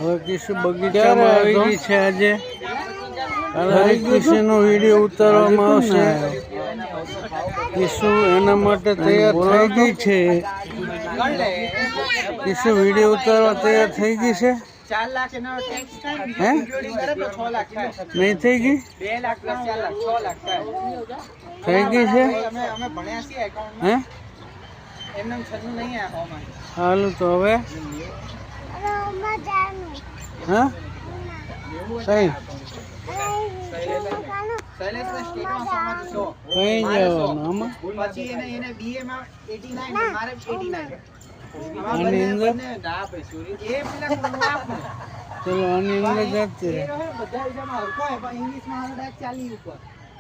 હવે કિશુ બગીચામાં આવી ગઈ છે. આજે હરિકૃષ્ણનો વિડીયો ઉતારવામાં આવશે. કિશુ એના માટે તૈયાર થઈ ગઈ છે. કિશુ વિડીયો ઉતારવા તૈયાર થઈ ગઈ છે. 4 લાખ એનો ટેક્સ થાય. હે જોડી કરે તો 6 લાખ થાય. નહીં થઈ ગઈ? 2 લાખ પ્લસ 4 લાખ 6 લાખ થાય. થઈ ગઈ છે. અમે ભણ્યા છીએ એકાઉન્ટમાં. હે એમને છન્નું નહીં આ હોમાં. હાલું તો હવે હા કઈ શૈલેષને સ્ટેટમાં સમજો. કઈ જવાનું આમાં? પછી એને BA માં 89 મારે 89. આની અંદર ના પૈસુરી એ પેલા કોણ આપો. ચલો આની અંદર જતી રહે. બધા એજામાં હરકો હે પણ ઇંગ્લિશમાં આનો ડાયરેક્ટ 40 ઉપર.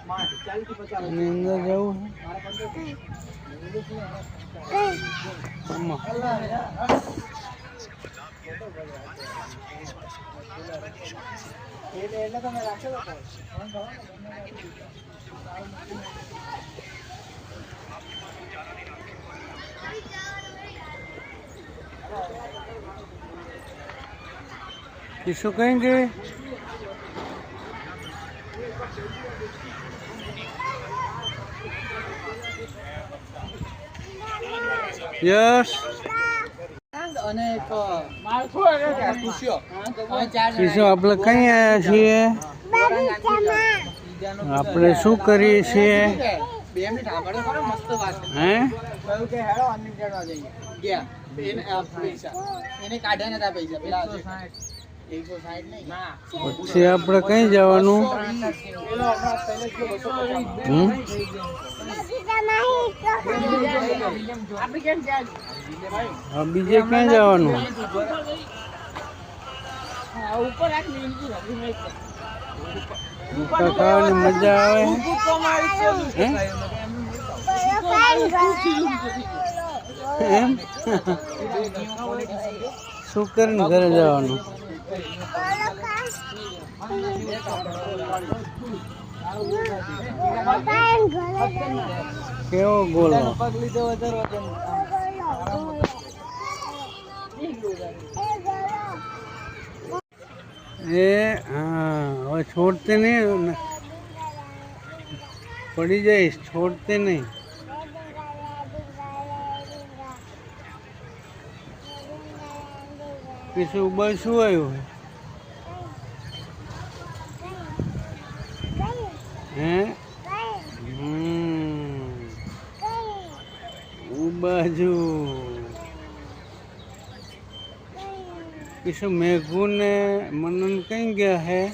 40 થી 50 આની અંદર જવું આમાં એટલે તમે રાખો किसको कहेंगे? यस किशो આપણે કઈ આયા છીએ? આપણે શું કરીએ છીએ? 2 મિનિટ આગળ કરો મસ્ત વાત હે કહ્યું કે હેડો અનલિમિટેડ માં જઈએ ગયા એને પૈસા એને કાઢ્યા નતા પૈસા પેલા 160 નહીં ના પછી આપણે કઈ જવાનું? પેલો હમણાં શૈલેષ જો 250 આપણે કેમ જાય હા બીજે ક્યાં જવાનું? ઉપર આખ મિનિટ ખાવાની મજા આવે. એમ શું કરીને ઘરે જવાનું? કેવો ગોલો? એ હા હવે છોડते નહીં, પડી જઈશ. છોડते નહીં. किसी उबर શું આવ્યું હે? બાજુ किसी मेघू ने मनन कहीं गया है?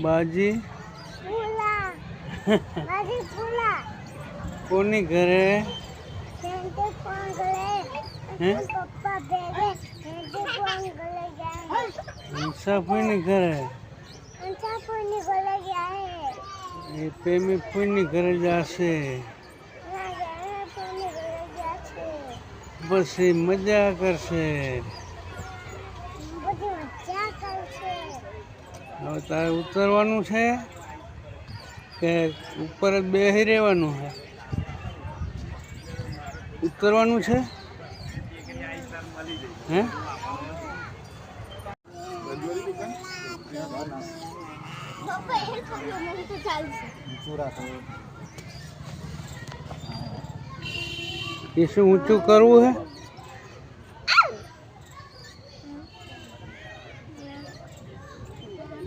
बाजी कोनी घरे मुसाफिर घरे प्रेमी पुण्य घरे जासे बस मजा करसे. હવે તારે ઉતરવાનું છે કે ઉપર જ બેસી રહેવાનું છે? ઉતરવાનું છે હે? શું ઊંચું કરવું હે?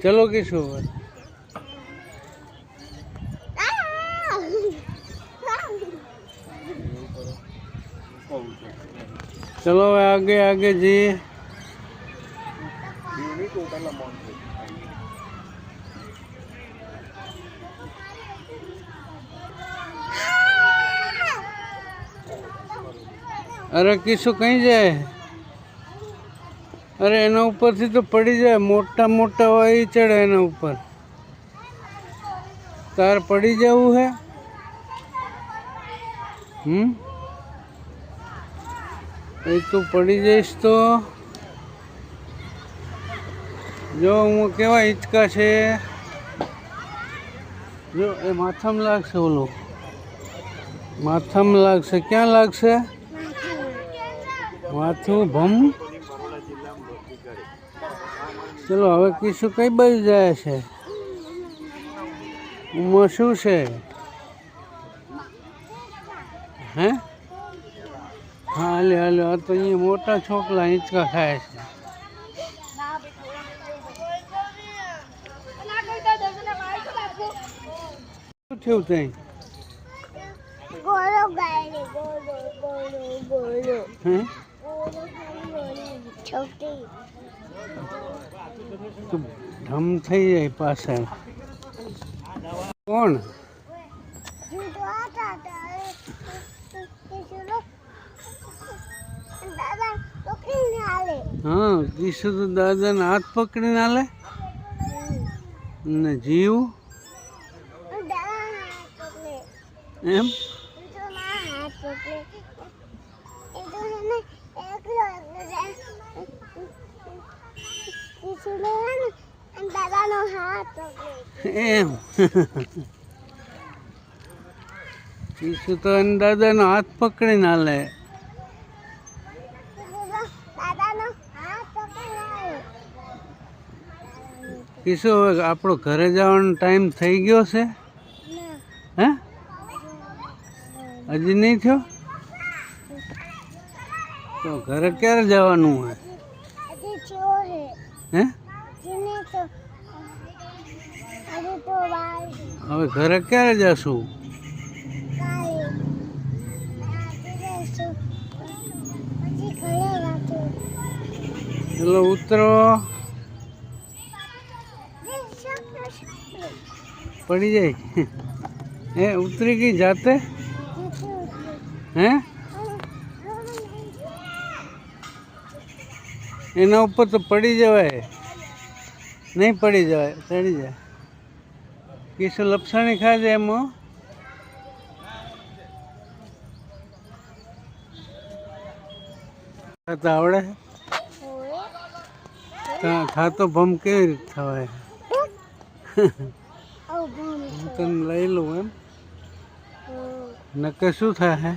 चलो किशो चलो आगे आगे जी. अरे किशो कहीं जाए? अरे एना ऊपर थी तो पड़ी जाए. मोटा मोटा वही चढ़े एना ऊपर. तार पड़ी जाऊ है. तो पड़ी जाइश तो जो हूँ केवा हिचका छे जो ए माथा में लागशे. ओलो माथा में लागशे. क्या लागशे? માથું ભમ. ચલો હવે કિશુ કઈ બાજુ જાય છે? ઉંમર શું છે? હે? હા હાલે હાલે. આ તો અહીંયા મોટા છોકરા હિંચકા ખાય છે. શું થયું ત્યાં? ગોળો ગાય ગોળો ગોળો ગોળો હે? છોકરી તો ધમ થઈ જાય પાછળ. કોણ? જુદો હતા દાદા પકડીને હાલે હા કિશુ તો દાદાના હાથ પકડીને હાલે ને જીવ દાદા હાથ પકડે એમ. તો ના હાથ પકડે એ તો ને એકલો જાય કિશુ ને દાદાનો હાથ પકડે એમ. કિશુ તો એને દાદાનો હાથ પકડીને હાલે. દાદાનો હાથ પકડે કિશુ હવે આપણો ઘરે જવાનો ટાઈમ થઈ ગયો છે. હે? હજી નહીં થયો? તો ઘરે ક્યારે જવાનું હોય? અજી છો હે હે? જીને તો અજી તો વાર હવે ઘરે ક્યારે જશું? કાલે આજે રહેશું પછી ઘરે વાંચું ચલો ઉતરો. પડી જાય. હે ઉતરી ગઈ જાતે? હે? એના ઉપર તો પડી જવાય. નહીં પડી જવાય, ચડી જાય. કિશુ લપસણી ખાજે એમાં. ખાતા આવડે? ખાતો ભમ કેવી રીતે થવાય? હું તને લઈ લઉં એમ. નકે શું થાય?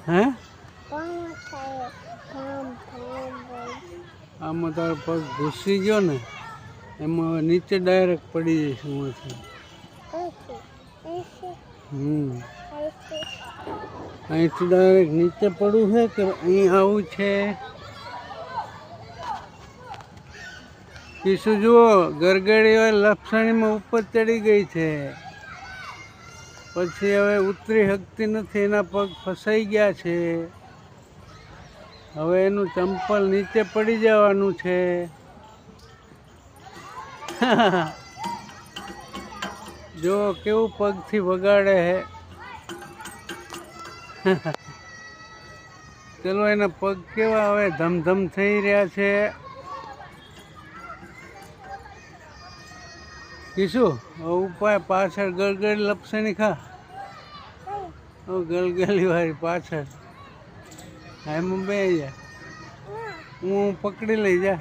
હે? આમાં તારો પગ ઘૂસી ગયો ને એમાં હવે નીચે ડાયરેક્ટ પડી જઈશ એમાંથી. અહીંથી ડાયરેક્ટ નીચે પડવું છે કે અહીં આવું છે? કિશુ જુઓ ગરગડી હોય લપસણીમાં ઉપર ચડી ગઈ છે. પછી હવે ઉતરી શકતી નથી. એના પગ ફસાઈ ગયા છે. હવે એનું ચંપલ નીચે પડી જવાનું છે. જો કેવું પગથી વગાડે હે. ચલો એના પગ કેવા હવે ધમધમ થઈ રહ્યા છે. કિશુ ઉપાય પાછળ ગળગળી લપસણી ખા. ગલગલી વાળી પાછળ. હા એમાં બે જા. હું પકડી લઈ જા.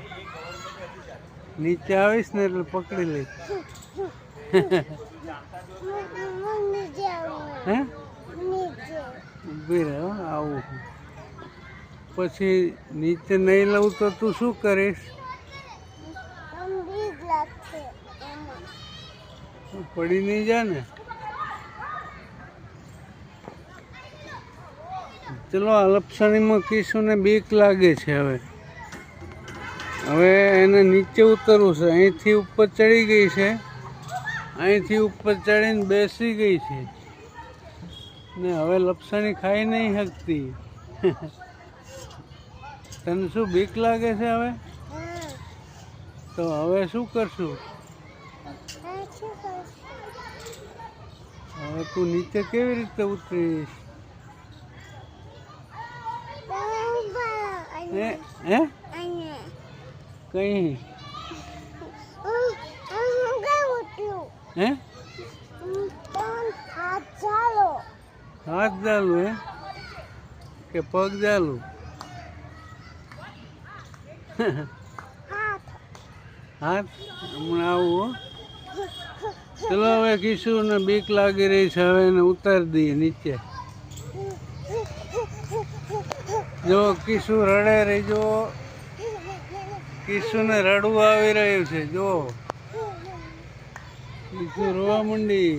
નીચે આવીશ ને એટલે પકડી લઈ. હે? ઊભી રહે આવું. પછી નીચે નહીં લઉં તો તું શું કરીશ? પડી નહીં જા ને. ચલો આ લપસણીમાં કિશુને બીક લાગે છે. હવે એને નીચે ઉતરવું છે. અહીંથી ઉપર ચડી ગઈ છે. અહીંથી ઉપર ચડીને બેસી ગઈ છે ને હવે લપસણી ખાઈ નહીં શકતી. તને શું બીક લાગે છે હવે? તો હવે શું કરશું? હવે તું નીચે કેવી રીતે ઉતરીશ? હે? કઈ? હે? હાથ ચાલુ હે કે પગ ચાલુ? હાથ હમણાં આવું. ચલો હવે કિશુને બીક લાગી રહી છે. હવે એને ઉતારી દઈએ નીચે. જો કિશુ રડે રહી જો કિશુને રડવું આવી રહ્યું છે જો કિશુ રોવા માંડી